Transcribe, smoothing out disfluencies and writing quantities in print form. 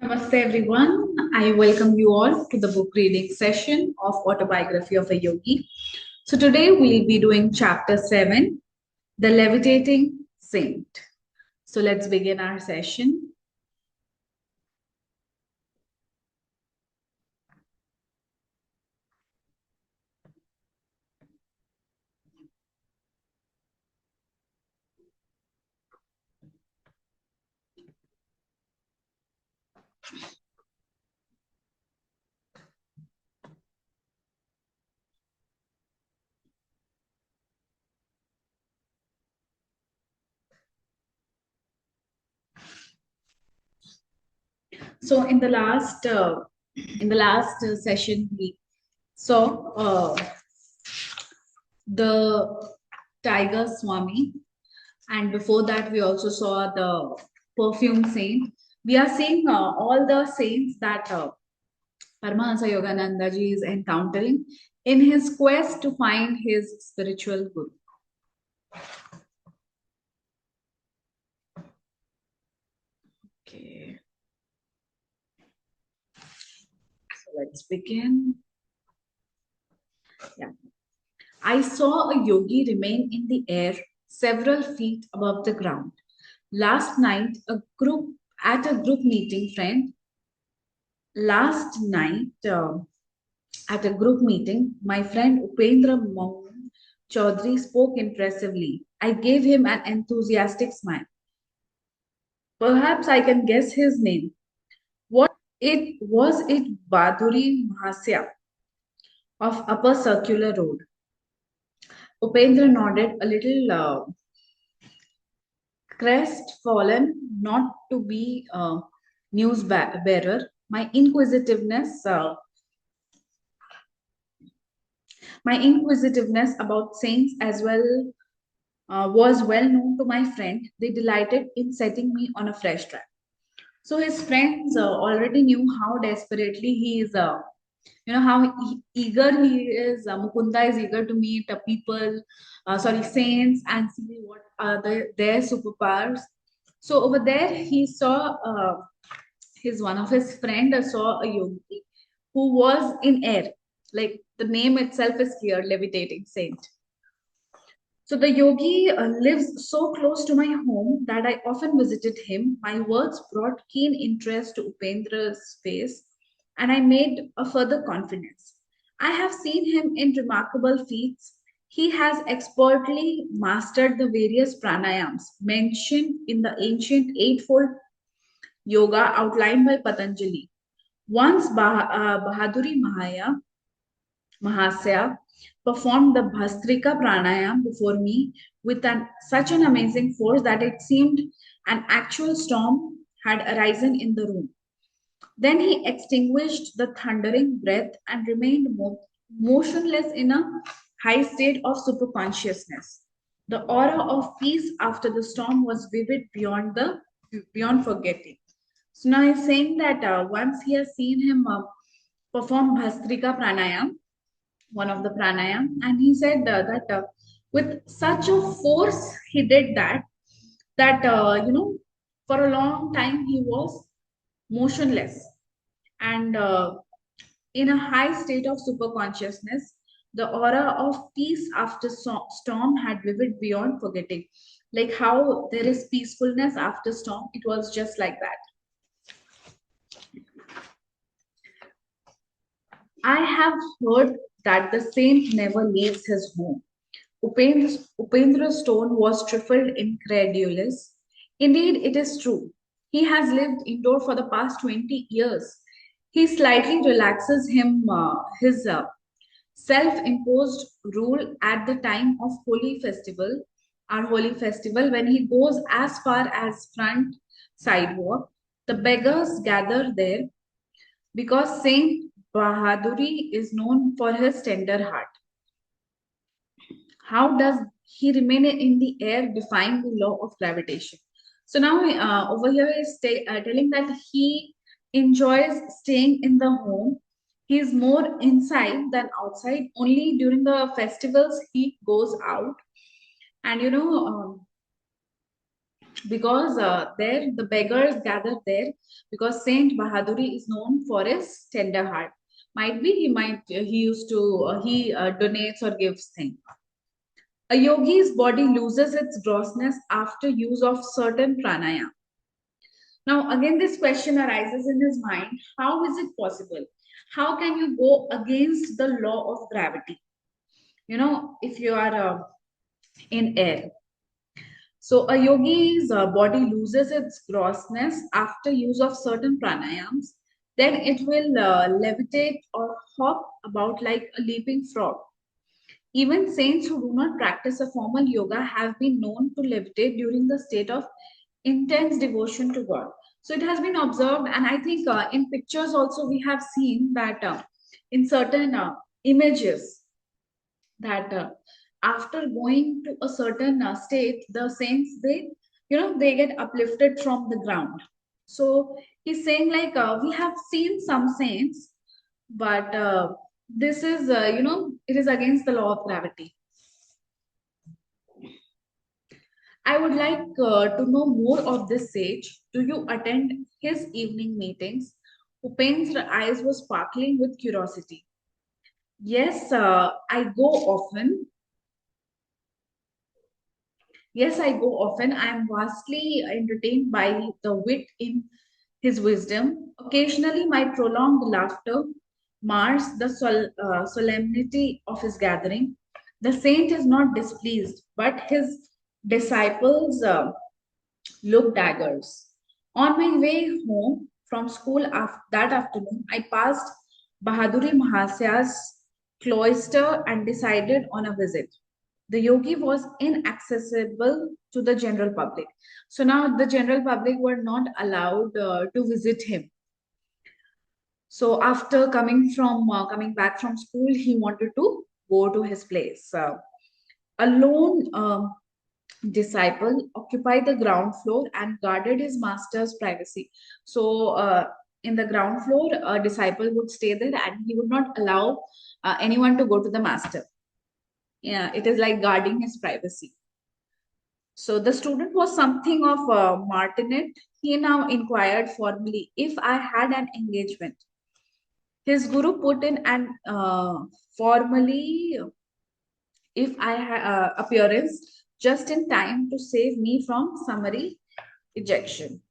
Namaste everyone. I welcome you all to the book reading session of Autobiography of a Yogi. So today we'll be doing chapter 7, The Levitating Saint. So let's begin our session. So in the last session we saw the Tiger Swami, and before that we also saw the perfume saint. We are seeing all the saints that Paramahansa Yogananda ji is encountering in his quest to find his spiritual guru. Okay, so let's begin. Yeah. I saw a yogi remain in the air several feet above the ground. Last night, a group meeting, friend. Last night, at a group meeting, my friend Upendra Mohan Chaudhary spoke impressively. I gave him an enthusiastic smile. Perhaps I can guess his name. It Baduri Mahasya of Upper Circular Road? Upendra nodded a little crestfallen, not to be a news bearer. My inquisitiveness about saints as well was well known to my friend. They delighted in setting me on a fresh track. So his friends already knew how desperately he is how eager he is. Mukunda is eager to meet people, saints, and see what are their superpowers. So over there, he saw his one of his friend saw a yogi who was in air. Like the name itself is clear, levitating saint. So the yogi lives so close to my home that I often visited him. My words brought keen interest to Upendra's face, and I made a further confidence. I have seen him in remarkable feats. He has expertly mastered the various pranayams mentioned in the ancient eightfold yoga outlined by Patanjali. Once Bahaduri Mahasya performed the Bhastrika pranayam before me with such an amazing force that it seemed an actual storm had arisen in the room. Then he extinguished the thundering breath and remained motionless in a high state of superconsciousness. The aura of peace after the storm was vivid beyond forgetting. So now he's saying that once he has seen him perform Bhastrika pranayam, one of the pranayam, and he said that with such a force he did that for a long time he was motionless and in a high state of super consciousness. The aura of peace after storm had vivid beyond forgetting. Like how there is peacefulness after storm, it was just like that. I have heard that the saint never leaves his home. Upendra's tone was trifled incredulous. Indeed, it is true. He has lived indoor for the past 20 years. He slightly relaxes his self-imposed rule at the time of our holy festival, when he goes as far as front sidewalk. The beggars gather there because Saint Bahaduri is known for his tender heart. How does he remain in the air defying the law of gravitation? So now over here is telling that he enjoys staying in the home. He is more inside than outside. Only during the festivals he goes out, and because there the beggars gathered there because Saint Bahaduri is known for his tender heart. Might be he used to he donates or gives things. A yogi's body loses its grossness after use of certain pranayama. Now, again, this question arises in his mind: how is it possible? How can you go against the law of gravity? If you are in air. So, a yogi's body loses its grossness after use of certain pranayams, then it will levitate or hop about like a leaping frog. Even saints who do not practice a formal yoga have been known to levitate during the state of intense devotion to God. So it has been observed, and I think in pictures also we have seen that in certain images that after going to a certain state, the saints they get uplifted from the ground. So he's saying like we have seen some saints, but this is it is against the law of gravity. I would like to know more of this sage. Do you attend his evening meetings? Upen's eyes were sparkling with curiosity. Yes, I go often. Yes, I go often. I am vastly entertained by the wit in his wisdom. Occasionally, my prolonged laughter mars the solemnity of his gathering. The saint is not displeased, but his disciples look daggers. On my way home from school that afternoon, I passed Bahaduri Mahasya's cloister and decided on a visit. The yogi was inaccessible to the general public. So now the general public were not allowed to visit him. So after coming back from school, he wanted to go to his place. A lone disciple occupied the ground floor and guarded his master's privacy. So in the ground floor, a disciple would stay there and he would not allow anyone to go to the master. Yeah, it is like guarding his privacy. So the student was something of a martinet. He now inquired formally if I had an engagement. His guru put in an formally if I appearance just in time to save me from summary ejection.